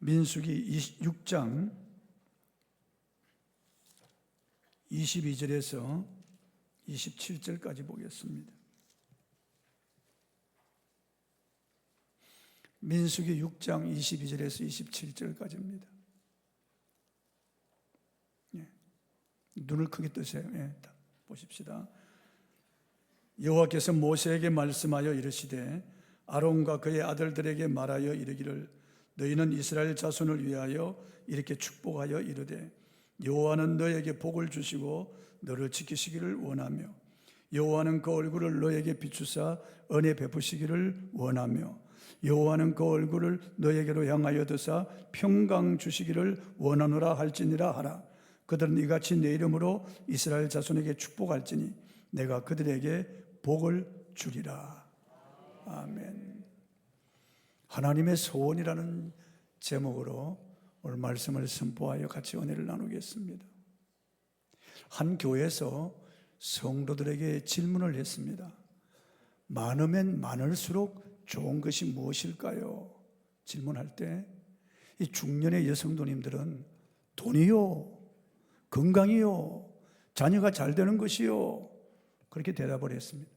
민수기 6장 22절에서 27절까지 보겠습니다. 민수기 6장 22절에서 27절까지입니다. 눈을 크게 뜨세요. 보십시다. 여호와께서 모세에게 말씀하여 이르시되 아론과 그의 아들들에게 말하여 이르기를 너희는 이스라엘 자손을 위하여 이렇게 축복하여 이르되 여호와는 너에게 복을 주시고 너를 지키시기를 원하며 여호와는 그 얼굴을 너에게 비추사 은혜 베푸시기를 원하며 여호와는 그 얼굴을 너에게로 향하여 드사 평강 주시기를 원하노라 할지니라 하라. 그들은 이같이 내 이름으로 이스라엘 자손에게 축복할지니 내가 그들에게 복을 주리라. 아멘. 하나님의 소원이라는 제목으로 오늘 말씀을 선포하여 같이 은혜를 나누겠습니다. 한 교회에서 성도들에게 질문을 했습니다. 많으면 많을수록 좋은 것이 무엇일까요? 질문할 때 이 중년의 여성도님들은 돈이요, 건강이요, 자녀가 잘 되는 것이요, 그렇게 대답을 했습니다.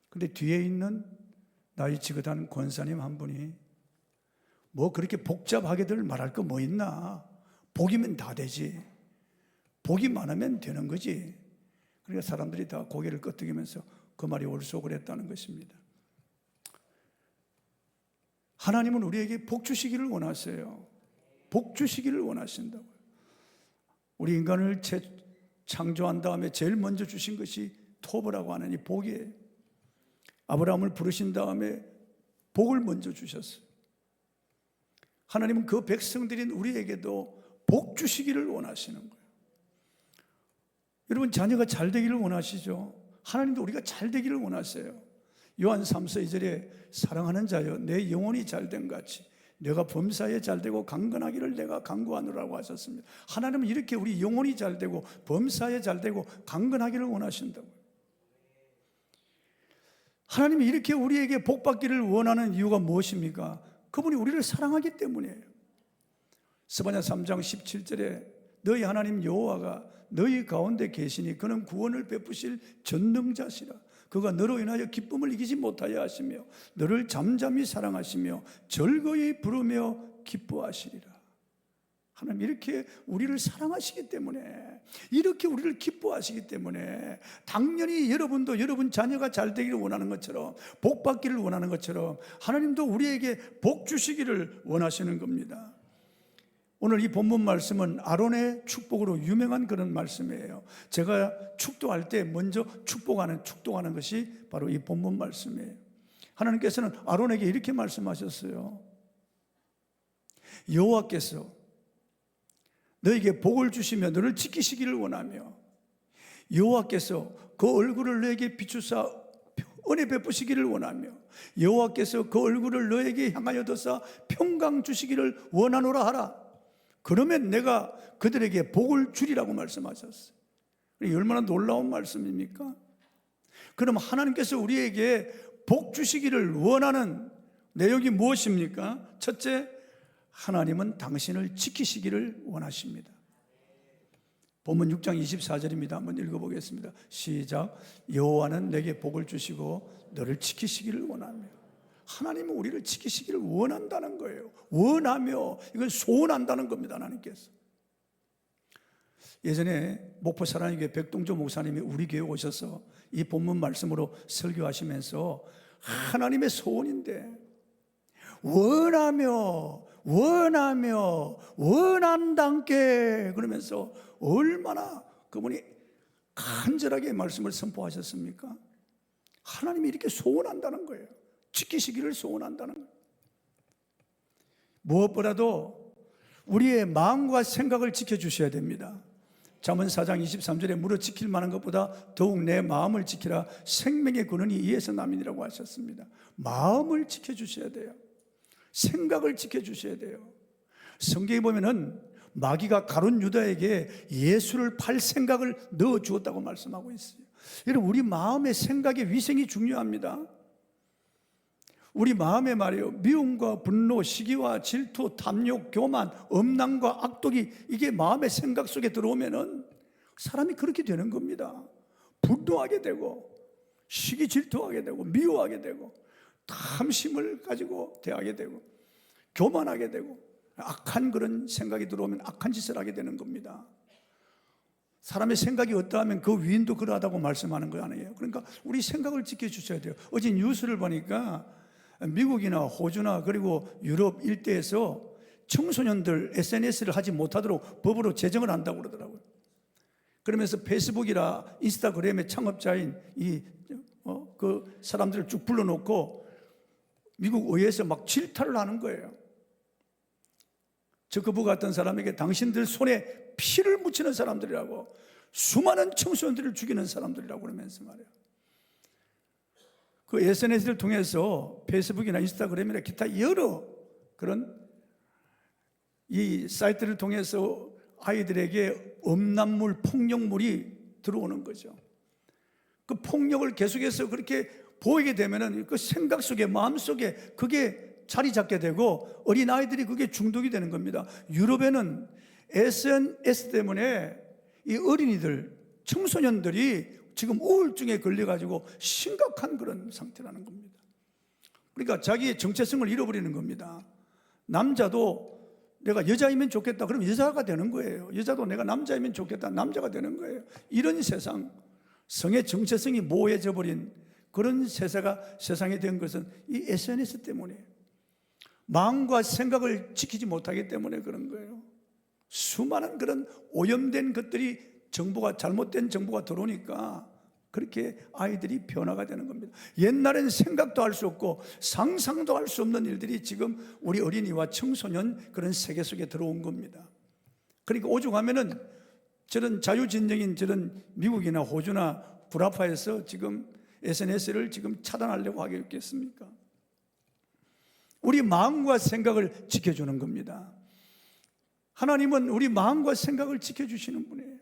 그런데 뒤에 있는 나이 지긋한 권사님 한 분이 뭐 그렇게 복잡하게들 말할 거 뭐 있나? 복이면 다 되지. 복이 많으면 되는 거지. 그러니까 사람들이 다 고개를 끄덕이면서 그 말이 옳소 그랬다는 것입니다. 하나님은 우리에게 복 주시기를 원하세요. 복 주시기를 원하신다고요. 우리 인간을 창조한 다음에 제일 먼저 주신 것이 토브라고 하는 이 복이에요. 아브라함을 부르신 다음에 복을 먼저 주셨어요. 하나님은 그 백성들인 우리에게도 복 주시기를 원하시는 거예요. 여러분, 자녀가 잘 되기를 원하시죠? 하나님도 우리가 잘 되기를 원하세요. 요한 3서 2절에 사랑하는 자여 내 영혼이 잘된 같이 내가 범사에 잘되고 강건하기를 내가 간구하노라고 하셨습니다. 하나님은 이렇게 우리 영혼이 잘되고 범사에 잘되고 강건하기를 원하신다고요. 하나님이 이렇게 우리에게 복받기를 원하는 이유가 무엇입니까? 그분이 우리를 사랑하기 때문이에요. 스바냐 3장 17절에 너희 하나님 여호와가 너희 가운데 계시니 그는 구원을 베푸실 전능자시라. 그가 너로 인하여 기쁨을 이기지 못하여 하시며 너를 잠잠히 사랑하시며 즐거이 부르며 기뻐하시리라. 하나님 이렇게 우리를 사랑하시기 때문에, 이렇게 우리를 기뻐하시기 때문에 당연히 여러분도 여러분 자녀가 잘 되기를 원하는 것처럼, 복 받기를 원하는 것처럼 하나님도 우리에게 복 주시기를 원하시는 겁니다. 오늘 이 본문 말씀은 아론의 축복으로 유명한 그런 말씀이에요. 제가 축도할 때 먼저 축복하는 것이 바로 이 본문 말씀이에요. 하나님께서는 아론에게 이렇게 말씀하셨어요. 여호와께서 너에게 복을 주시며 너를 지키시기를 원하며 여호와께서 그 얼굴을 너에게 비추사 은혜 베푸시기를 원하며 여호와께서 그 얼굴을 너에게 향하여 드사 평강 주시기를 원하노라 하라. 그러면 내가 그들에게 복을 주리라고 말씀하셨어요. 얼마나 놀라운 말씀입니까? 그럼 하나님께서 우리에게 복 주시기를 원하는 내용이 무엇입니까? 첫째, 하나님은 당신을 지키시기를 원하십니다. 본문 6장 24절입니다. 한번 읽어보겠습니다. 시작. 여호와는 내게 복을 주시고 너를 지키시기를 원하며. 하나님은 우리를 지키시기를 원한다는 거예요. 원하며, 이건 소원한다는 겁니다. 하나님께서. 예전에 목포 사랑교회 백동조 목사님이 우리 교회 오셔서 이 본문 말씀으로 설교하시면서 하나님의 소원인데 원한단께 그러면서 얼마나 그분이 간절하게 말씀을 선포하셨습니까? 하나님이 이렇게 소원한다는 거예요. 지키시기를 소원한다는 거예요. 무엇보다도 우리의 마음과 생각을 지켜주셔야 됩니다. 잠언 4장 23절에 무릇 지킬 만한 것보다 더욱 내 마음을 지키라 생명의 근원이 이에서 남이니라고 하셨습니다. 마음을 지켜주셔야 돼요. 생각을 지켜주셔야 돼요. 성경에 보면은 마귀가 가룟 유다에게 예수를 팔 생각을 넣어 주었다고 말씀하고 있어요. 여러분, 우리 마음의 생각의 위생이 중요합니다. 우리 마음에 말이에요, 미움과 분노, 시기와 질투, 탐욕, 교만, 엄난과 악독이 이게 마음의 생각 속에 들어오면은 사람이 그렇게 되는 겁니다. 분노하게 되고 시기 질투하게 되고 미워하게 되고 탐심을 가지고 대하게 되고 교만하게 되고 악한 그런 생각이 들어오면 악한 짓을 하게 되는 겁니다. 사람의 생각이 어떠하면 그 위인도 그러하다고 말씀하는 거 아니에요. 그러니까 우리 생각을 지켜주셔야 돼요. 어제 뉴스를 보니까 미국이나 호주나 그리고 유럽 일대에서 청소년들 SNS를 하지 못하도록 법으로 제정을 한다고 그러더라고요. 그러면서 페이스북이나 인스타그램의 창업자인 그 사람들을 쭉 불러놓고 미국 의회에서 막 질타를 하는 거예요. 저커버 같은 사람에게 당신들 손에 피를 묻히는 사람들이라고, 수많은 청소년들을 죽이는 사람들이라고 그러면서 말이에요. 그 SNS를 통해서 페이스북이나 인스타그램이나 기타 여러 그런 이 사이트를 통해서 아이들에게 음란물, 폭력물이 들어오는 거죠. 그 폭력을 계속해서 그렇게 보이게 되면은 그 생각 속에, 마음 속에 그게 자리 잡게 되고 어린아이들이 그게 중독이 되는 겁니다. 유럽에는 SNS 때문에 이 어린이들, 청소년들이 지금 우울증에 걸려가지고 심각한 그런 상태라는 겁니다. 그러니까 자기의 정체성을 잃어버리는 겁니다. 남자도 내가 여자이면 좋겠다 그러면 여자가 되는 거예요. 여자도 내가 남자이면 좋겠다, 남자가 되는 거예요. 이런 세상, 성의 정체성이 모호해져 버린 그런 세상이 된 것은 이 SNS 때문에, 마음과 생각을 지키지 못하기 때문에 그런 거예요. 수많은 그런 오염된 것들이, 정보가, 잘못된 정보가 들어오니까 그렇게 아이들이 변화가 되는 겁니다. 옛날엔 생각도 할 수 없고 상상도 할 수 없는 일들이 지금 우리 어린이와 청소년 그런 세계 속에 들어온 겁니다. 그러니까 오죽하면은 저런 자유진영인 저런 미국이나 호주나 불합화에서 지금 SNS를 지금 차단하려고 하겠습니까? 우리 마음과 생각을 지켜주는 겁니다. 하나님은 우리 마음과 생각을 지켜주시는 분이에요.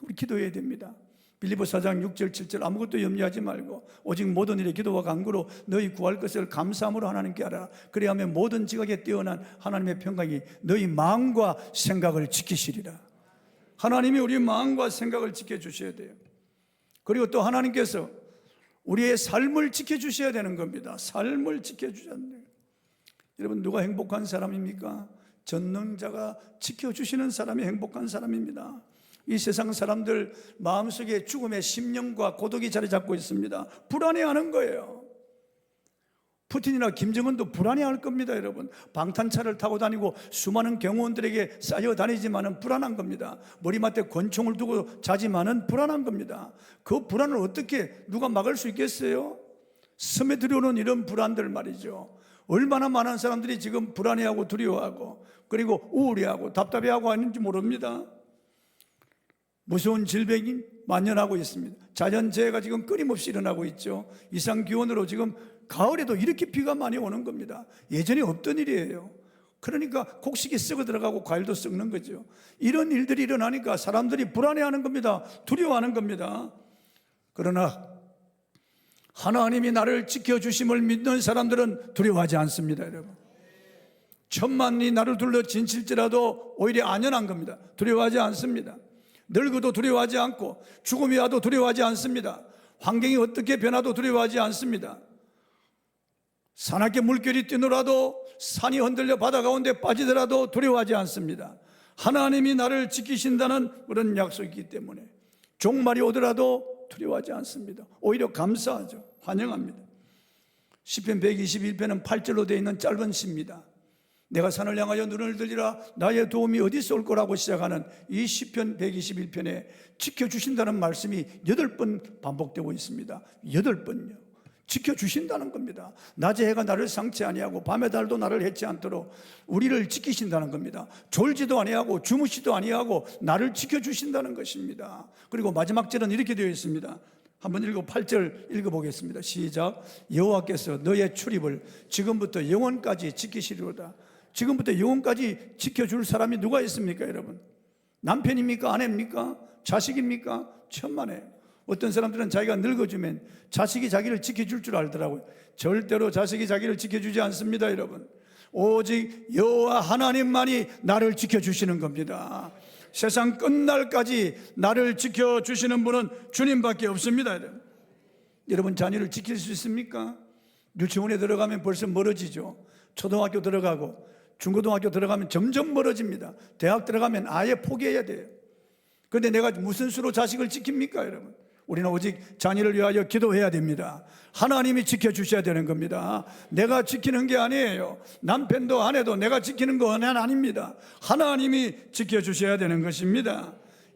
우리 기도해야 됩니다. 빌립보서 4장 6절 7절 아무것도 염려하지 말고 오직 모든 일에 기도와 간구로 너희 구할 것을 감사함으로 하나님께 하라. 그리하면 모든 지각에 뛰어난 하나님의 평강이 너희 마음과 생각을 지키시리라. 하나님이 우리 마음과 생각을 지켜주셔야 돼요. 그리고 또 하나님께서 우리의 삶을 지켜주셔야 되는 겁니다. 삶을 지켜주셔야 돼요. 여러분, 누가 행복한 사람입니까? 전능자가 지켜주시는 사람이 행복한 사람입니다. 이 세상 사람들 마음속에 죽음의 심령과 고독이 자리 잡고 있습니다. 불안해하는 거예요. 푸틴이나 김정은도 불안해할 겁니다. 여러분, 방탄차를 타고 다니고 수많은 경호원들에게 쌓여 다니지만은 불안한 겁니다. 머리맡에 권총을 두고 자지만은 불안한 겁니다. 그 불안을 어떻게 누가 막을 수 있겠어요? 섬에 들여오는 이런 불안들 말이죠. 얼마나 많은 사람들이 지금 불안해하고 두려워하고 그리고 우울해하고 답답해하고 하는지 모릅니다. 무서운 질병이 만연하고 있습니다. 자연재해가 지금 끊임없이 일어나고 있죠. 이상기온으로 지금 가을에도 이렇게 비가 많이 오는 겁니다. 예전에 없던 일이에요. 그러니까 곡식이 썩어 들어가고 과일도 썩는 거죠. 이런 일들이 일어나니까 사람들이 불안해하는 겁니다. 두려워하는 겁니다. 그러나 하나님이 나를 지켜주심을 믿는 사람들은 두려워하지 않습니다. 여러분, 천만이 나를 둘러 진칠지라도 오히려 안연한 겁니다. 두려워하지 않습니다. 늙어도 두려워하지 않고 죽음이 와도 두려워하지 않습니다. 환경이 어떻게 변화도 두려워하지 않습니다. 산악계 물결이 뛰놀아도 산이 흔들려 바다 가운데 빠지더라도 두려워하지 않습니다. 하나님이 나를 지키신다는 그런 약속이 있기 때문에 종말이 오더라도 두려워하지 않습니다. 오히려 감사하죠. 환영합니다. 시편 121편은 8절로 되어 있는 짧은 시입니다. 내가 산을 향하여 눈을 들리라 나의 도움이 어디서 올 거라고 시작하는 이 시편 121편에 지켜주신다는 말씀이 8번 반복되고 있습니다. 8번요. 지켜주신다는 겁니다. 낮의 해가 나를 상치 아니하고 밤의 달도 나를 해치 않도록 우리를 지키신다는 겁니다. 졸지도 아니하고 주무시도 아니하고 나를 지켜주신다는 것입니다. 그리고 마지막 절은 이렇게 되어 있습니다. 한번 8절 읽어보겠습니다. 시작. 여호와께서 너의 출입을 지금부터 영원까지 지키시리로다. 지금부터 영원까지 지켜줄 사람이 누가 있습니까? 여러분, 남편입니까? 아내입니까? 자식입니까? 천만에. 어떤 사람들은 자기가 늙어지면 자식이 자기를 지켜줄 줄 알더라고요. 절대로 자식이 자기를 지켜주지 않습니다, 여러분. 오직 여호와 하나님만이 나를 지켜주시는 겁니다. 세상 끝날까지 나를 지켜주시는 분은 주님밖에 없습니다. 여러분 자녀를 지킬 수 있습니까? 유치원에 들어가면 벌써 멀어지죠. 초등학교 들어가고 중고등학교 들어가면 점점 멀어집니다. 대학 들어가면 아예 포기해야 돼요. 그런데 내가 무슨 수로 자식을 지킵니까, 여러분? 우리는 오직 자녀를 위하여 기도해야 됩니다. 하나님이 지켜주셔야 되는 겁니다. 내가 지키는 게 아니에요. 남편도 아내도 내가 지키는 건 아닙니다. 하나님이 지켜주셔야 되는 것입니다.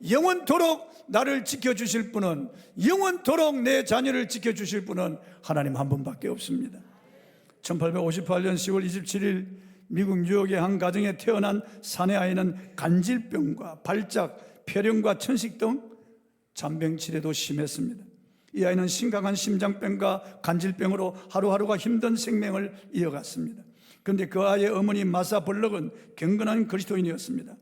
영원토록 나를 지켜주실 분은, 영원토록 내 자녀를 지켜주실 분은 하나님 한 분밖에 없습니다. 1858년 10월 27일 미국 뉴욕의 한 가정에 태어난 사내 아이는 간질병과 발작, 폐렴과 천식 등 잔병 치레도 심했습니다. 이 아이는 심각한 심장병과 간질병으로 하루하루가 힘든 생명을 이어갔습니다. 그런데 그 아이의 어머니 마사 벌럭은 경건한 그리스도인이었습니다.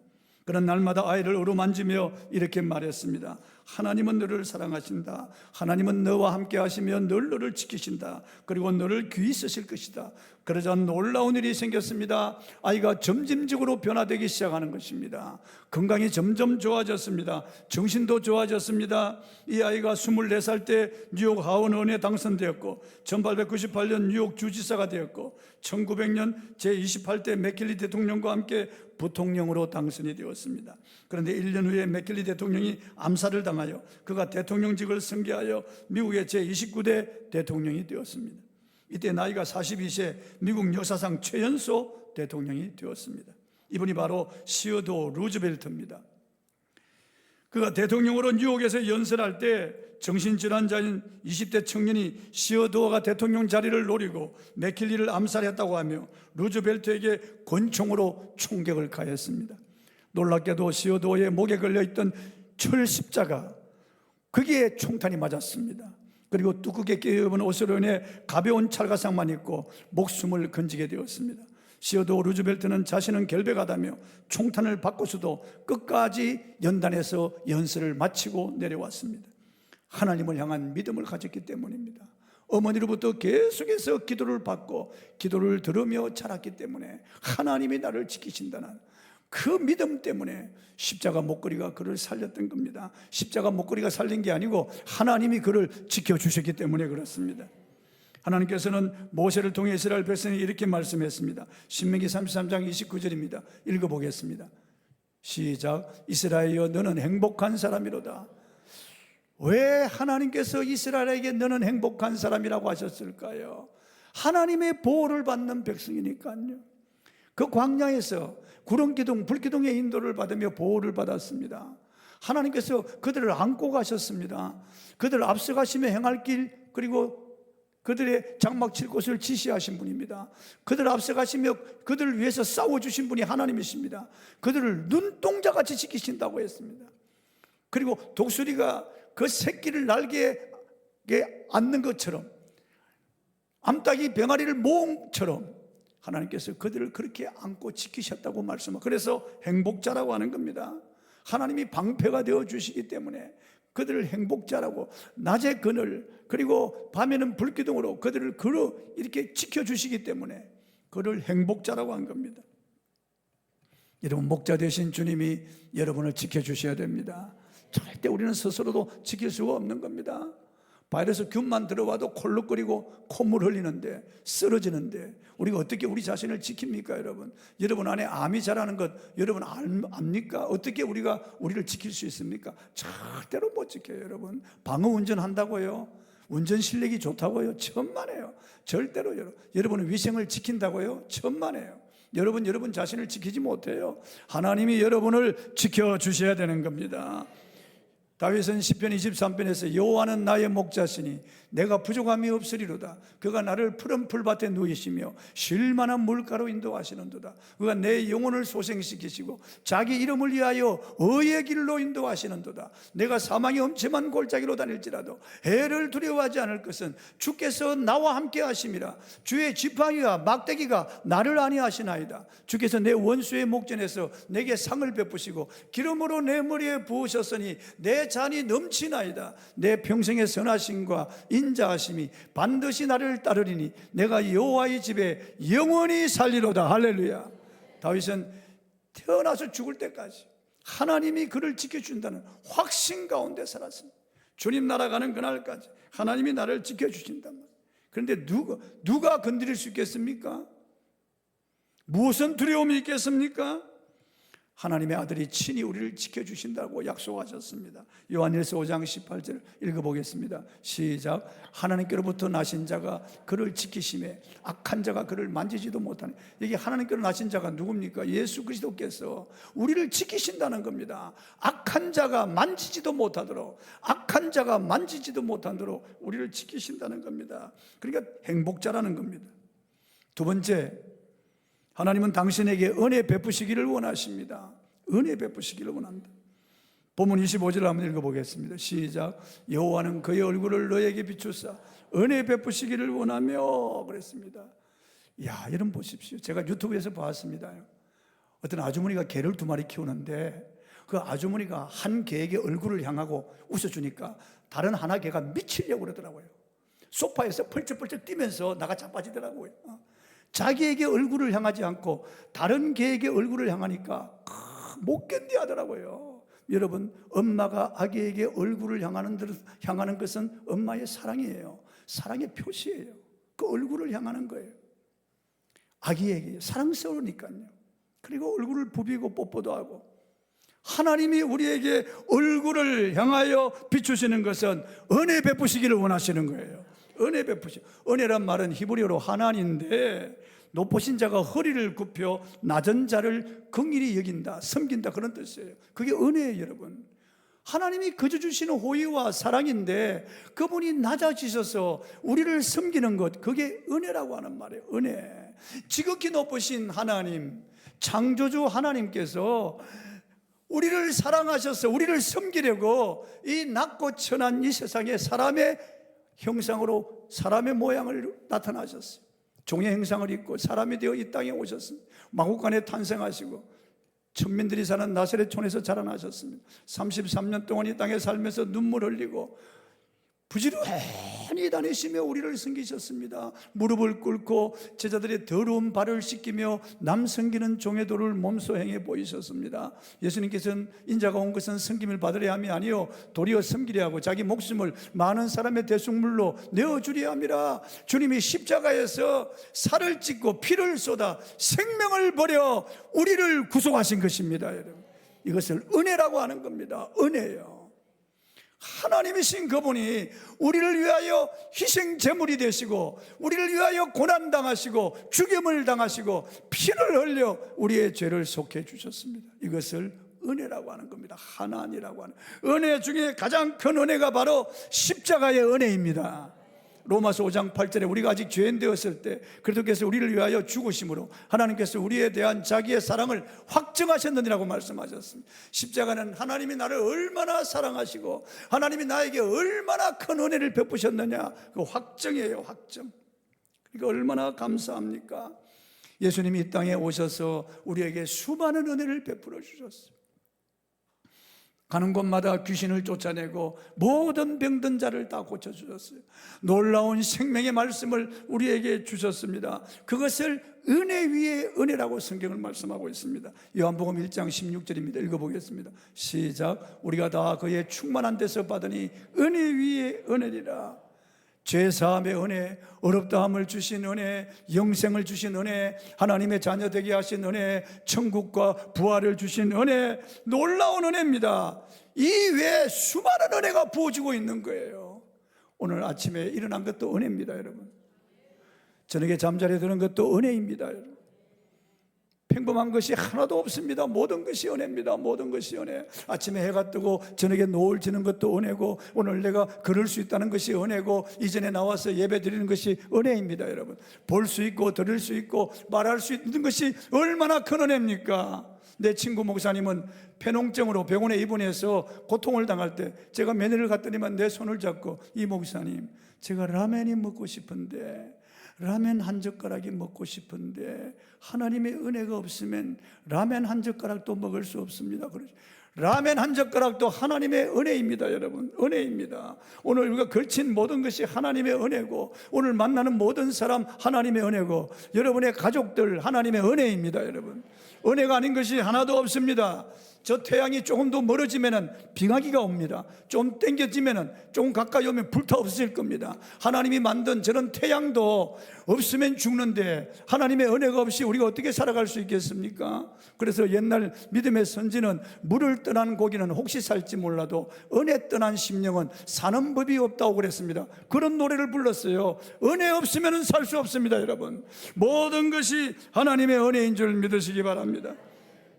그런 날마다 아이를 어루만지며 이렇게 말했습니다. 하나님은 너를 사랑하신다. 하나님은 너와 함께 하시며 늘 너를 지키신다. 그리고 너를 귀히 쓰실 것이다. 그러자 놀라운 일이 생겼습니다. 아이가 점진적으로 변화되기 시작하는 것입니다. 건강이 점점 좋아졌습니다. 정신도 좋아졌습니다. 이 아이가 24살 때 뉴욕 하원의원에 당선되었고 1898년 뉴욕 주지사가 되었고 1900년 제28대 맥킬리 대통령과 함께 부통령으로 당선이 되었습니다. 그런데 1년 후에 맥킬리 대통령이 암살을 당하여 그가 대통령직을 승계하여 미국의 제29대 대통령이 되었습니다. 이때 나이가 42세 미국 역사상 최연소 대통령이 되었습니다. 이분이 바로 시어도어 루즈벨트입니다. 그가 대통령으로 뉴욕에서 연설할 때 정신질환자인 20대 청년이 시어도어가 대통령 자리를 노리고 맥킬리를 암살했다고 하며 루즈벨트에게 권총으로 총격을 가했습니다. 놀랍게도 시어도어의 목에 걸려있던 철 십자가, 거기에 총탄이 맞았습니다. 그리고 뚜껑에 끼어입은 옷을 인해 가벼운 찰가상만 입고 목숨을 건지게 되었습니다. 시어도어 루즈벨트는 자신은 결백하다며 총탄을 받고서도 끝까지 연단해서 연설을 마치고 내려왔습니다. 하나님을 향한 믿음을 가졌기 때문입니다. 어머니로부터 계속해서 기도를 받고 기도를 들으며 자랐기 때문에 하나님이 나를 지키신다는 그 믿음 때문에 십자가 목걸이가 그를 살렸던 겁니다. 십자가 목걸이가 살린 게 아니고 하나님이 그를 지켜주셨기 때문에 그렇습니다. 하나님께서는 모세를 통해 이스라엘 백성에게 이렇게 말씀했습니다. 신명기 33장 29절입니다. 읽어보겠습니다. 시작. 이스라엘여 너는 행복한 사람이로다. 왜 하나님께서 이스라엘에게 너는 행복한 사람이라고 하셨을까요? 하나님의 보호를 받는 백성이니까요. 그 광야에서 구름기둥, 불기둥의 인도를 받으며 보호를 받았습니다. 하나님께서 그들을 안고 가셨습니다. 그들을 앞서가시며 행할 길, 그리고 그들의 장막 칠 곳을 지시하신 분입니다. 그들을 앞서가시며 그들을 위해서 싸워주신 분이 하나님이십니다. 그들을 눈동자같이 지키신다고 했습니다. 그리고 독수리가 그 새끼를 날개에 앉는 것처럼, 암탉이 병아리를 모음처럼 하나님께서 그들을 그렇게 안고 지키셨다고 말씀하고, 그래서 행복자라고 하는 겁니다. 하나님이 방패가 되어 주시기 때문에 그들을 행복자라고, 낮에 그늘 그리고 밤에는 불기둥으로 그들을 이렇게 지켜주시기 때문에 그를 행복자라고 한 겁니다. 여러분, 목자 되신 주님이 여러분을 지켜주셔야 됩니다. 절대 우리는 스스로도 지킬 수가 없는 겁니다. 바이러스 균만 들어와도 콜록거리고 콧물 흘리는데, 쓰러지는데 우리가 어떻게 우리 자신을 지킵니까? 여러분, 여러분 안에 암이 자라는 것 여러분 압니까? 어떻게 우리가 우리를 지킬 수 있습니까? 절대로 못 지켜요. 여러분, 방어 운전한다고요? 운전 실력이 좋다고요? 천만에요. 절대로. 여러분은 위생을 지킨다고요? 천만에요. 여러분 자신을 지키지 못해요. 하나님이 여러분을 지켜주셔야 되는 겁니다. 다윗은 시편 23편에서 여호와는 나의 목자시니 내가 부족함이 없으리로다. 그가 나를 푸른 풀밭에 누이시며 쉴만한 물가로 인도하시는도다. 그가 내 영혼을 소생시키시고 자기 이름을 위하여 의의 길로 인도하시는도다. 내가 사망의 엄침한 골짜기로 다닐지라도 해를 두려워하지 않을 것은 주께서 나와 함께 하심이라. 주의 지팡이와 막대기가 나를 안위하시나이다. 주께서 내 원수의 목전에서 내게 상을 베푸시고 기름으로 내 머리에 부으셨으니 내 잔이 넘치나이다. 내 평생의 선하심과 인자하심이 반드시 나를 따르리니 내가 여호와의 집에 영원히 살리로다. 할렐루야. 다윗은 태어나서 죽을 때까지 하나님이 그를 지켜준다는 확신 가운데 살았습니다. 주님 나라 가는 그날까지 하나님이 나를 지켜주신단 말이에요. 그런데 누가 건드릴 수 있겠습니까? 무엇은 두려움이 있겠습니까? 하나님의 아들이 친히 우리를 지켜주신다고 약속하셨습니다. 요한일서 5장 18절 읽어보겠습니다. 시작. 하나님께로부터 나신 자가 그를 지키심에 악한 자가 그를 만지지도 못하니. 여기 하나님께로 나신 자가 누굽니까? 예수 그리스도께서 우리를 지키신다는 겁니다. 악한 자가 만지지도 못하도록, 악한 자가 만지지도 못하도록 우리를 지키신다는 겁니다. 그러니까 행복자라는 겁니다. 두 번째, 하나님은 당신에게 은혜 베푸시기를 원하십니다. 은혜 베푸시기를 원한다. 본문 25절을 한번 읽어보겠습니다. 시작. 여호와는 그의 얼굴을 너에게 비추사 은혜 베푸시기를 원하며 그랬습니다. 야, 여러분 보십시오. 제가 유튜브에서 봤습니다. 어떤 아주머니가 개를 2마리 키우는데 그 아주머니가 한 개에게 얼굴을 향하고 웃어주니까 다른 하나 개가 미치려고 그러더라고요. 소파에서 펄쩍펄쩍 뛰면서 나가 자빠지더라고요. 자기에게 얼굴을 향하지 않고 다른 개에게 얼굴을 향하니까 못 견뎌 하더라고요. 여러분, 엄마가 아기에게 얼굴을 향하는 것은 엄마의 사랑이에요. 사랑의 표시예요. 그 얼굴을 향하는 거예요. 아기에게 사랑스러우니까요. 그리고 얼굴을 부비고 뽀뽀도 하고. 하나님이 우리에게 얼굴을 향하여 비추시는 것은 은혜 베푸시기를 원하시는 거예요. 은혜 베푸시. 은혜란 말은 히브리어로 하나님인데 높으신 자가 허리를 굽혀 낮은 자를 긍휼히 여긴다, 섬긴다, 그런 뜻이에요. 그게 은혜예요. 여러분, 하나님이 거저 주시는 호의와 사랑인데 그분이 낮아지셔서 우리를 섬기는 것, 그게 은혜라고 하는 말이에요. 은혜. 지극히 높으신 하나님, 창조주 하나님께서 우리를 사랑하셔서 우리를 섬기려고 이 낮고 천한 이 세상에 사람의 형상으로 사람의 모양을 나타나셨어요. 종의 형상을 입고 사람이 되어 이 땅에 오셨습니다. 마구간에 탄생하시고 천민들이 사는 나사렛촌에서 자라나셨습니다. 33년 동안 이 땅에 살면서 눈물 흘리고 부지런히 다니시며 우리를 섬기셨습니다. 무릎을 꿇고 제자들의 더러운 발을 씻기며 남 섬기는 종의 도를 몸소 행해 보이셨습니다. 예수님께서는 인자가 온 것은 섬김을 받으려 함이 아니요 도리어 섬기려 하고 자기 목숨을 많은 사람의 대속물로 내어주려 함이라. 주님이 십자가에서 살을 찢고 피를 쏟아 생명을 버려 우리를 구속하신 것입니다. 여러분, 이것을 은혜라고 하는 겁니다. 은혜예요. 하나님이신 그분이 우리를 위하여 희생 제물이 되시고 우리를 위하여 고난당하시고 죽임을 당하시고 피를 흘려 우리의 죄를 속해 주셨습니다. 이것을 은혜라고 하는 겁니다. 하나님이라고 하는 은혜 중에 가장 큰 은혜가 바로 십자가의 은혜입니다. 로마서 5장 8절에 우리가 아직 죄인 되었을 때 그리스도께서 우리를 위하여 죽으심으로 하나님께서 우리에 대한 자기의 사랑을 확증하셨느니라고 말씀하셨습니다. 십자가는 하나님이 나를 얼마나 사랑하시고 하나님이 나에게 얼마나 큰 은혜를 베푸셨느냐, 그 확증이에요. 확증. 그러니까 얼마나 감사합니까? 예수님이 이 땅에 오셔서 우리에게 수많은 은혜를 베풀어 주셨어요. 가는 곳마다 귀신을 쫓아내고 모든 병든 자를 다 고쳐주셨어요. 놀라운 생명의 말씀을 우리에게 주셨습니다. 그것을 은혜 위에 은혜라고 성경을 말씀하고 있습니다. 요한복음 1장 16절입니다. 읽어보겠습니다. 시작. 우리가 다 그의 충만한 데서 받으니 은혜 위에 은혜리라. 죄사함의 은혜, 어렵다함을 주신 은혜, 영생을 주신 은혜, 하나님의 자녀 되게 하신 은혜, 천국과 부활을 주신 은혜, 놀라운 은혜입니다. 이 외에 수많은 은혜가 부어지고 있는 거예요. 오늘 아침에 일어난 것도 은혜입니다. 여러분, 저녁에 잠자리에 드는 것도 은혜입니다. 여러분, 평범한 것이 하나도 없습니다. 모든 것이 은혜입니다. 모든 것이 은혜. 아침에 해가 뜨고 저녁에 노을 지는 것도 은혜고, 오늘 내가 걸을 수 있다는 것이 은혜고, 이전에 나와서 예배 드리는 것이 은혜입니다. 여러분, 볼 수 있고 들을 수 있고 말할 수 있는 것이 얼마나 큰 은혜입니까? 내 친구 목사님은 폐농증으로 병원에 입원해서 고통을 당할 때 제가 면회를 갔더니만 내 손을 잡고, 이 목사님, 제가 라면이 먹고 싶은데, 라면 한 젓가락이 먹고 싶은데 하나님의 은혜가 없으면 라면 한 젓가락도 먹을 수 없습니다. 라면 한 젓가락도 하나님의 은혜입니다. 여러분, 은혜입니다. 오늘 우리가 걸친 모든 것이 하나님의 은혜고, 오늘 만나는 모든 사람 하나님의 은혜고, 여러분의 가족들 하나님의 은혜입니다. 여러분, 은혜가 아닌 것이 하나도 없습니다. 저 태양이 조금 더 멀어지면은 빙하기가 옵니다. 좀 땡겨지면은, 조금 가까이 오면 불타 없어질 겁니다. 하나님이 만든 저런 태양도 없으면 죽는데 하나님의 은혜가 없이 우리가 어떻게 살아갈 수 있겠습니까? 그래서 옛날 믿음의 선지는 물을 떠난 고기는 혹시 살지 몰라도 은혜 떠난 심령은 사는 법이 없다고 그랬습니다. 그런 노래를 불렀어요. 은혜 없으면 살 수 없습니다. 여러분, 모든 것이 하나님의 은혜인 줄 믿으시기 바랍니다.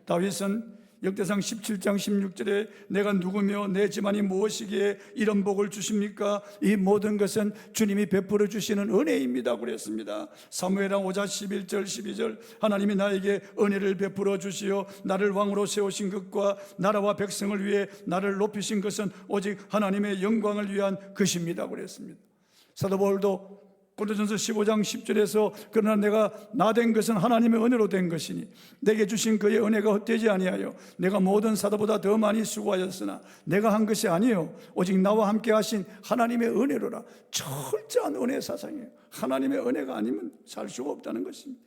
다윗은 역대상 17장 16절에 내가 누구며 내 집안이 무엇이기에 이런 복을 주십니까? 이 모든 것은 주님이 베풀어 주시는 은혜입니다 그랬습니다. 사무엘상 5장 11절 12절 하나님이 나에게 은혜를 베풀어 주시어 나를 왕으로 세우신 것과 나라와 백성을 위해 나를 높이신 것은 오직 하나님의 영광을 위한 것입니다 그랬습니다. 사도 바울도 고린도전서 15장 10절에서 그러나 내가 나 된 것은 하나님의 은혜로 된 것이니 내게 주신 그의 은혜가 헛되지 아니하여 내가 모든 사도보다 더 많이 수고하였으나 내가 한 것이 아니요 오직 나와 함께 하신 하나님의 은혜로라. 철저한 은혜 사상이에요. 하나님의 은혜가 아니면 살 수가 없다는 것입니다.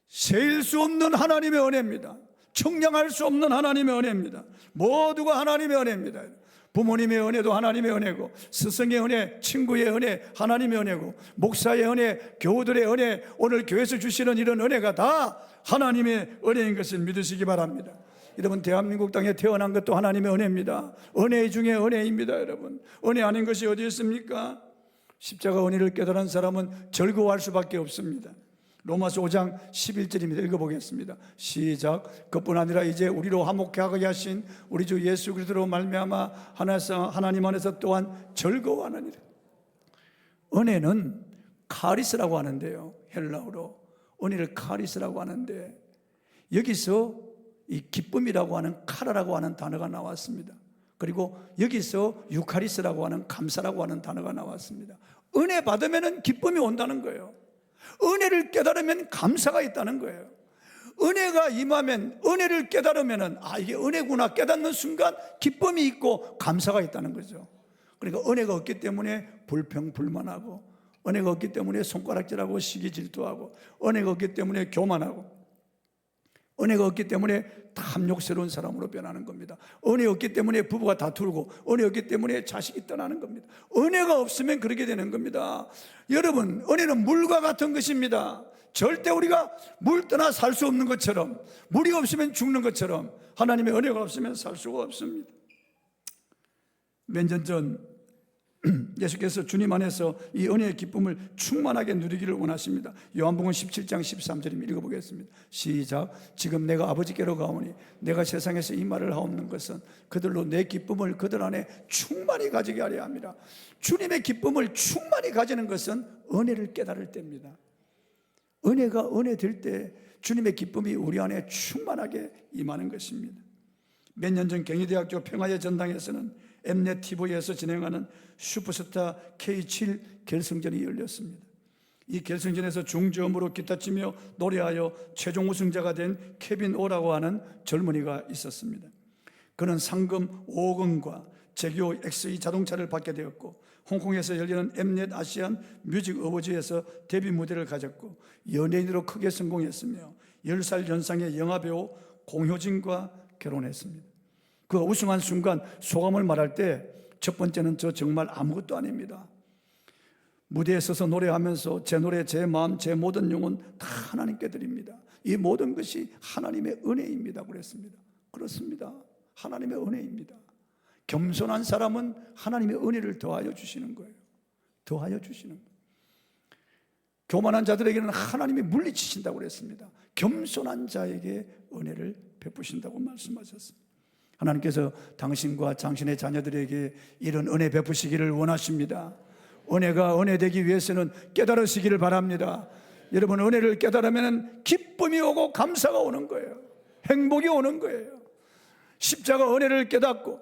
세일 수 없는 하나님의 은혜입니다. 청량할 수 없는 하나님의 은혜입니다. 모두가 하나님의 은혜입니다. 부모님의 은혜도 하나님의 은혜고, 스승의 은혜, 친구의 은혜 하나님의 은혜고, 목사의 은혜, 교우들의 은혜, 오늘 교회에서 주시는 이런 은혜가 다 하나님의 은혜인 것을 믿으시기 바랍니다. 여러분, 대한민국 땅에 태어난 것도 하나님의 은혜입니다. 은혜 중에 은혜입니다. 여러분, 은혜 아닌 것이 어디 있습니까? 십자가 은혜를 깨달은 사람은 즐거워할 수밖에 없습니다. 로마서 5장 11절입니다. 읽어보겠습니다. 시작. 그뿐 아니라 이제 우리로 화목케 하게 하신 우리 주 예수 그리스도로 말미암아 하나님 안에서 또한 즐거워하느니라. 은혜는 카리스라고 하는데요, 헬라어로 은혜를 카리스라고 하는데, 여기서 이 기쁨이라고 하는 카라라고 하는 단어가 나왔습니다. 그리고 여기서 유카리스라고 하는 감사라고 하는 단어가 나왔습니다. 은혜 받으면 기쁨이 온다는 거예요. 은혜를 깨달으면 감사가 있다는 거예요. 은혜가 임하면, 은혜를 깨달으면 이게 은혜구나 깨닫는 순간 기쁨이 있고 감사가 있다는 거죠. 그러니까 은혜가 없기 때문에 불평불만하고, 은혜가 없기 때문에 손가락질하고 시기 질투하고, 은혜가 없기 때문에 교만하고, 은혜가 없기 때문에 탐욕스러운 사람으로 변하는 겁니다. 은혜 없기 때문에 부부가 다투고, 은혜 없기 때문에 자식이 떠나는 겁니다. 은혜가 없으면 그렇게 되는 겁니다. 여러분, 은혜는 물과 같은 것입니다. 절대 우리가 물 떠나 살 수 없는 것처럼, 물이 없으면 죽는 것처럼 하나님의 은혜가 없으면 살 수가 없습니다. 몇 년 전 예수께서 주님 안에서 이 은혜의 기쁨을 충만하게 누리기를 원하십니다. 요한복음 17장 13절입니다. 읽어보겠습니다. 시작. 지금 내가 아버지께로 가오니 내가 세상에서 이 말을 하옵는 것은 그들로 내 기쁨을 그들 안에 충만히 가지게 하려 합니다. 주님의 기쁨을 충만히 가지는 것은 은혜를 깨달을 때입니다. 은혜가 은혜 될 때 주님의 기쁨이 우리 안에 충만하게 임하는 것입니다. 몇 년 전 경희대학교 평화의 전당에서는 엠넷 TV에서 진행하는 슈퍼스타 K7 결승전이 열렸습니다. 이 결승전에서 중저음으로 기타 치며 노래하여 최종 우승자가 된 케빈 오라고 하는 젊은이가 있었습니다. 그는 상금 5억 원과 제규어 XE 자동차를 받게 되었고, 홍콩에서 열리는 엠넷 아시안 뮤직 어워즈에서 데뷔 무대를 가졌고, 연예인으로 크게 성공했으며 10살 연상의 영화배우 공효진과 결혼했습니다. 그 우승한 순간 소감을 말할 때 첫 번째는 저 정말 아무것도 아닙니다. 무대에 서서 노래하면서 제 노래, 제 마음, 제 모든 영혼 다 하나님께 드립니다. 이 모든 것이 하나님의 은혜입니다 그랬습니다. 그렇습니다. 하나님의 은혜입니다. 겸손한 사람은 하나님의 은혜를 더하여 주시는 거예요. 더하여 주시는 거예요. 교만한 자들에게는 하나님이 물리치신다고 그랬습니다. 겸손한 자에게 은혜를 베푸신다고 말씀하셨습니다. 하나님께서 당신과 당신의 자녀들에게 이런 은혜 베푸시기를 원하십니다. 은혜가 은혜 되기 위해서는 깨달으시기를 바랍니다. 여러분, 은혜를 깨달으면 기쁨이 오고 감사가 오는 거예요. 행복이 오는 거예요. 십자가 은혜를 깨닫고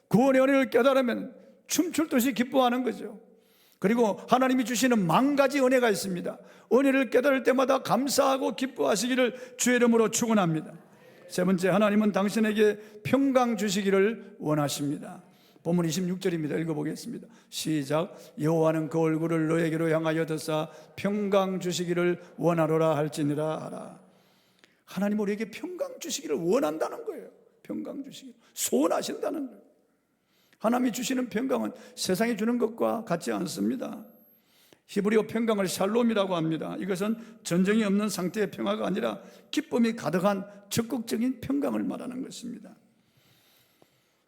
구원의 은혜를 깨달으면 춤출 듯이 기뻐하는 거죠. 그리고 하나님이 주시는 만 가지 은혜가 있습니다. 은혜를 깨달을 때마다 감사하고 기뻐하시기를 주의 이름으로 축원합니다. 세 번째, 하나님은 당신에게 평강 주시기를 원하십니다. 본문 26절입니다. 읽어보겠습니다. 시작. 여호와는 그 얼굴을 너에게로 향하여 드사 평강 주시기를 원하노라 할지니라 하라. 하나님 우리에게 평강 주시기를 원한다는 거예요. 평강 주시기를 소원하신다는 거예요. 하나님이 주시는 평강은 세상이 주는 것과 같지 않습니다. 히브리어 평강을 샬롬이라고 합니다. 이것은 전쟁이 없는 상태의 평화가 아니라 기쁨이 가득한 적극적인 평강을 말하는 것입니다.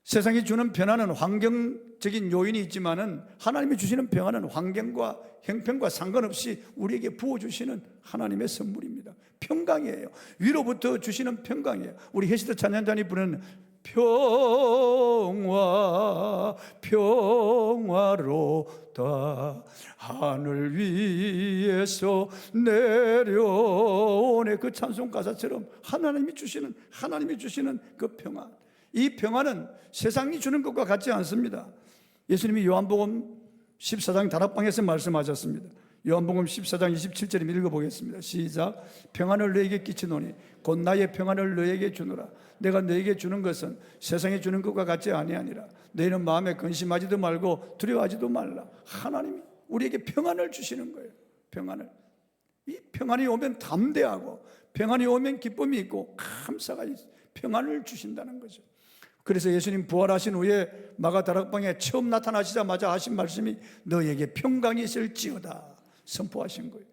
세상이 주는 변화는 환경적인 요인이 있지만은 하나님이 주시는 평화는 환경과 형편과 상관없이 우리에게 부어주시는 하나님의 선물입니다. 평강이에요. 위로부터 주시는 평강이에요. 우리 해시드 찬양단이 부르는 평화 평화로다 하늘 위에서 내려오네. 그 찬송 가사처럼 하나님이 주시는 그 평화, 이 평화는 세상이 주는 것과 같지 않습니다. 예수님이 요한복음 14장 다락방에서 말씀하셨습니다. 요한복음 14장 27절에 읽어보겠습니다. 시작. 평안을 너에게 끼치노니 곧 나의 평안을 너에게 주노라. 내가 너에게 주는 것은 세상에 주는 것과 같지 아니하니라. 너희는 마음에 근심하지도 말고 두려워하지도 말라. 하나님이 우리에게 평안을 주시는 거예요. 평안을. 이 평안이 오면 담대하고 평안이 오면 기쁨이 있고 감사가 있어요. 평안을 주신다는 거죠. 그래서 예수님 부활하신 후에 마가다락방에 처음 나타나시자마자 하신 말씀이 너에게 평강이 있을지어다 선포하신 거예요.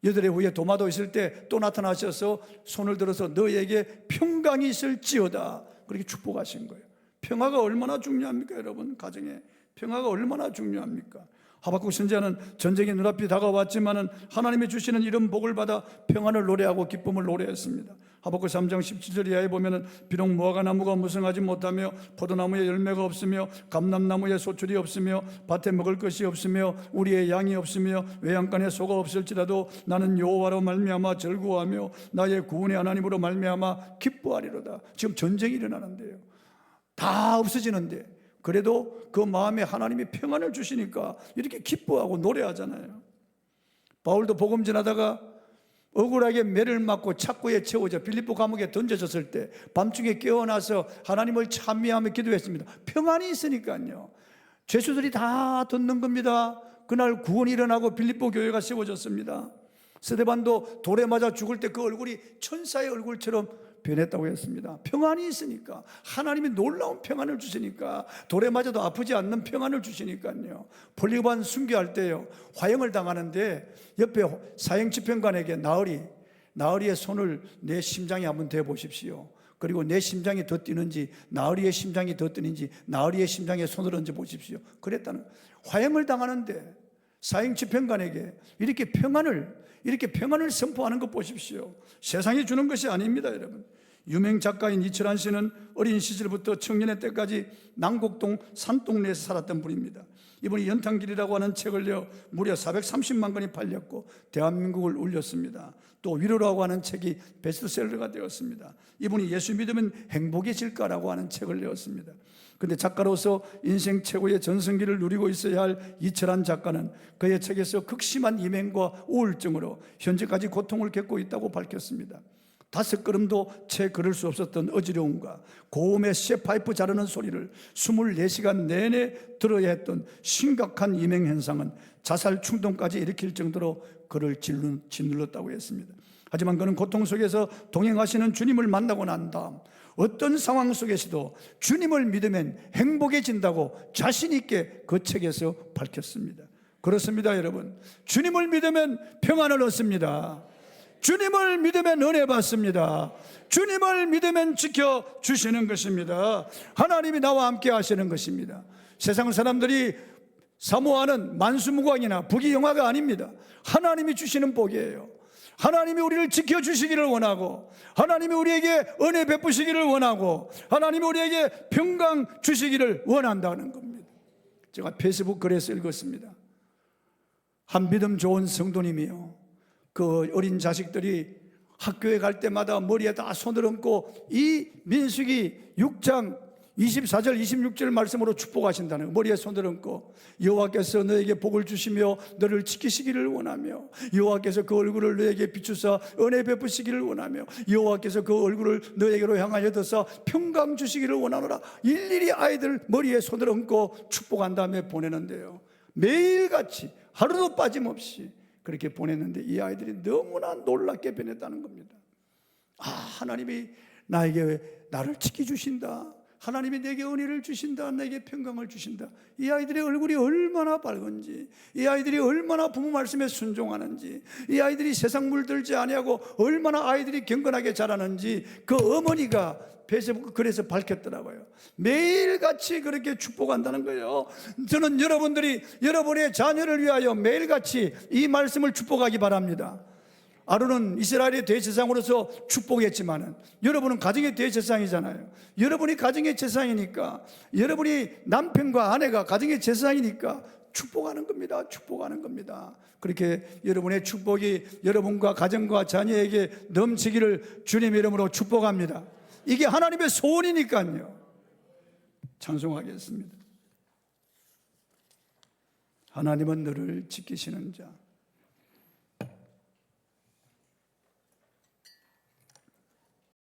여드레 후에 도마도 있을 때 또 나타나셔서 손을 들어서 너에게 평강이 있을지어다 그렇게 축복하신 거예요. 평화가 얼마나 중요합니까 여러분? 가정에 평화가 얼마나 중요합니까? 하박국 선지자는 전쟁이 눈앞이 다가왔지만은 하나님이 주시는 이런 복을 받아 평안을 노래하고 기쁨을 노래했습니다. 하박국 3장 17절 이하에 보면은 비록 무화과 나무가 무성하지 못하며 포도나무에 열매가 없으며 감람나무에 소출이 없으며 밭에 먹을 것이 없으며 우리의 양이 없으며 외양간에 소가 없을지라도 나는 여호와로 말미암아 즐거워하며 나의 구원의 하나님으로 말미암아 기뻐하리로다. 지금 전쟁이 일어나는데요. 다 없어지는데 그래도 그 마음에 하나님이 평안을 주시니까 이렇게 기뻐하고 노래하잖아요. 바울도 복음 전하다가 억울하게 매를 맞고 착고에 채워져 빌립보 감옥에 던져졌을 때 밤중에 깨어나서 하나님을 찬미하며 기도했습니다. 평안이 있으니까요. 죄수들이 다 듣는 겁니다. 그날 구원이 일어나고 빌립보 교회가 세워졌습니다. 스데반도 돌에 맞아 죽을 때 그 얼굴이 천사의 얼굴처럼 변했다고 했습니다. 평안이 있으니까, 하나님이 놀라운 평안을 주시니까, 돌에 맞아도 아프지 않는 평안을 주시니까요. 볼리반 순교할 때요, 화형을 당하는데 옆에 사형집행관에게 나으리의 손을 내 심장에 한번 대보십시오. 그리고 내 심장이 더 뛰는지 나으리의 심장이 더 뛰는지 나으리의 심장에 손을 얹어 보십시오. 그랬다는, 화형을 당하는데 사형집행관에게 이렇게 평안을 선포하는 것 보십시오. 세상이 주는 것이 아닙니다, 여러분. 유명 작가인 이철환 씨는 어린 시절부터 청년의 때까지 남곡동 산동네에서 살았던 분입니다. 이분이 연탄길이라고 하는 책을 내어 무려 430만 권이 팔렸고 대한민국을 울렸습니다. 또 위로라고 하는 책이 베스트셀러가 되었습니다. 이분이 예수 믿으면 행복해질까라고 하는 책을 내었습니다. 그런데 작가로서 인생 최고의 전성기를 누리고 있어야 할 이철환 작가는 그의 책에서 극심한 이맹과 우울증으로 현재까지 고통을 겪고 있다고 밝혔습니다. 5걸음도 채 걸을 수 없었던 어지러움과 고음의 쇠파이프 자르는 소리를 24시간 내내 들어야 했던 심각한 이맹 현상은 자살 충동까지 일으킬 정도로 그를 짓눌렀다고 했습니다. 하지만 그는 고통 속에서 동행하시는 주님을 만나고 난 다음 어떤 상황 속에서도 주님을 믿으면 행복해진다고 자신 있게 그 책에서 밝혔습니다. 그렇습니다, 여러분. 주님을 믿으면 평안을 얻습니다. 주님을 믿으면 은혜 받습니다. 주님을 믿으면 지켜주시는 것입니다. 하나님이 나와 함께 하시는 것입니다. 세상 사람들이 사모하는 만수무강이나 부귀영화가 아닙니다. 하나님이 주시는 복이에요. 하나님이 우리를 지켜주시기를 원하고, 하나님이 우리에게 은혜 베푸시기를 원하고, 하나님이 우리에게 평강 주시기를 원한다는 겁니다. 제가 페이스북 글에서 읽었습니다. 한 믿음 좋은 성도님이요, 그 어린 자식들이 학교에 갈 때마다 머리에 다 손을 얹고 이 민수기 6장 24절 26절 말씀으로 축복하신다는 거예요. 머리에 손을 얹고 여호와께서 너에게 복을 주시며 너를 지키시기를 원하며, 여호와께서 그 얼굴을 너에게 비추사 은혜 베푸시기를 원하며, 여호와께서 그 얼굴을 너에게로 향하여 드사 평강 주시기를 원하노라. 일일이 아이들 머리에 손을 얹고 축복한 다음에 보내는데요, 매일같이 하루도 빠짐없이 그렇게 보냈는데 이 아이들이 너무나 놀랍게 변했다는 겁니다. 아, 하나님이 나를 지켜주신다, 하나님이 내게 은혜를 주신다, 내게 평강을 주신다. 이 아이들의 얼굴이 얼마나 밝은지, 이 아이들이 얼마나 부모 말씀에 순종하는지, 이 아이들이 세상 물들지 아니하고 얼마나 아이들이 경건하게 자라는지 그 어머니가 페이스북 글에서 밝혔더라고요. 매일같이 그렇게 축복한다는 거예요. 저는 여러분들이 여러분의 자녀를 위하여 매일같이 이 말씀을 축복하기 바랍니다. 아론은 이스라엘의 대제사장으로서 축복했지만 여러분은 가정의 대제사장이잖아요. 여러분이 가정의 제사장이니까, 여러분이 남편과 아내가 가정의 제사장이니까 축복하는 겁니다. 축복하는 겁니다. 그렇게 여러분의 축복이 여러분과 가정과 자녀에게 넘치기를 주님의 이름으로 축복합니다. 이게 하나님의 소원이니까요. 찬송하겠습니다. 하나님은 너를 지키시는 자,